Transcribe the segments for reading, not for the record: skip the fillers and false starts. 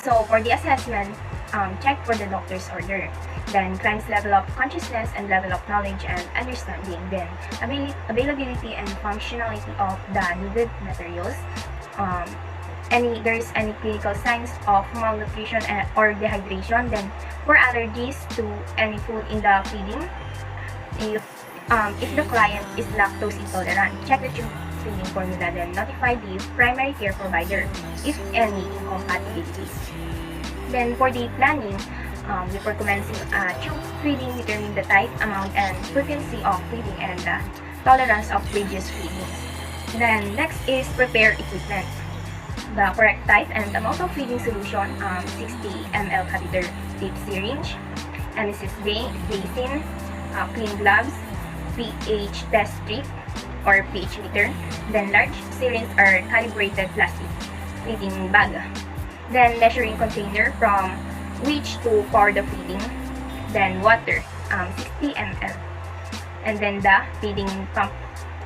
So for the assessment, check for the doctor's order. Then client's level of consciousness and level of knowledge and understanding. Then availability and functionality of the needed materials. There's any clinical signs of malnutrition or dehydration. Then for allergies to any food in the feeding. If the client is lactose intolerant, check the tube feeding formula, then notify the primary care provider if any incompatibilities. Then for the planning, before commencing tube feeding, determine the type, amount, and frequency of feeding and the tolerance of previous feeding. Then next is prepare equipment. The correct type and amount of feeding solution, 60 ml catheter tip syringe, MSS basin, clean gloves, pH test strip or pH meter, then large syringe or calibrated plastic feeding bag, then measuring container from which to pour the feeding, then water, 60 ml, and then the feeding pump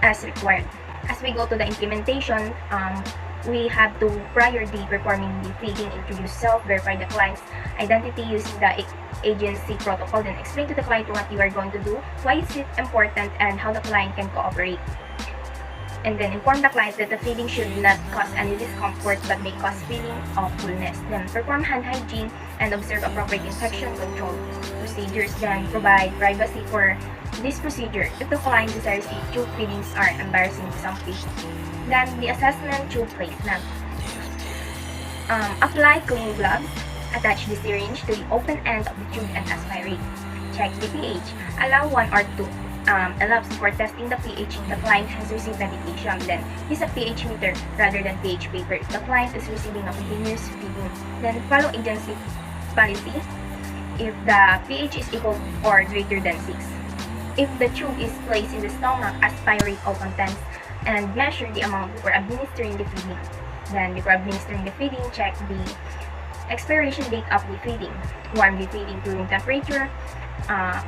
as required. As we go to the implementation, we have to, prior to performing the feeding, introduce self-verify the client's identity using the agency protocol, then explain to the client what you are going to do, why is it important, and how the client can cooperate. And then inform the client that the feeding should not cause any discomfort but may cause feeling of fullness. Then perform hand hygiene and observe appropriate infection control procedures. Then provide privacy for this procedure if the client desires the tube feedings are embarrassing to some people. Then the assessment tube placement. Apply clean gloves. Attach the syringe to the open end of the tube and aspirate. Check the pH. Allow 1 or 2 elapse before testing the pH if the client has received medication. Then use a pH meter rather than pH paper if the client is receiving a continuous feeding. Then follow agency policy if the pH is equal or greater than 6. If the tube is placed in the stomach, aspirate all contents and measure the amount before administering the feeding. Then before administering the feeding, check the expiration date of the feeding. Warm the feeding to room temperature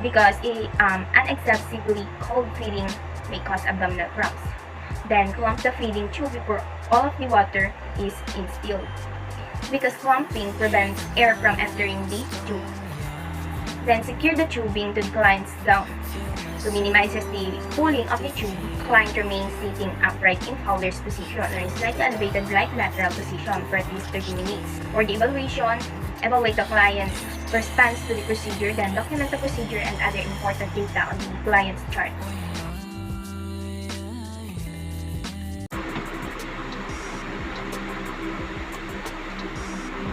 because unexcessively cold feeding may cause abdominal cramps. Then clump the feeding tube before all of the water is instilled because clumping prevents air from entering the tube. Then secure the tubing to the client's gown. To minimize the pulling of the tube, client remains sitting upright in Fowler's position or in slightly elevated right lateral position for at least 30 minutes. For the evaluation, evaluate the client's response to the procedure, then document the procedure and other important data on the client's chart.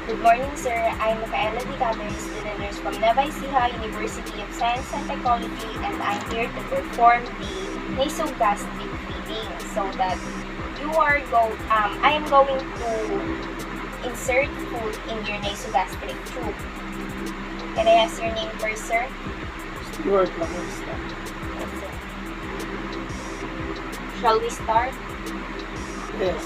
Good morning, sir. I'm Mecca-Ella D, student nurse from Nasogatric University of Science and Technology, and I'm here to perform the nasogastric feeding. So that I am going to insert food in your nasogastric tube. Can I ask your name first, sir? Stuart Lamusta. Yes, sir. Shall we start? Yes.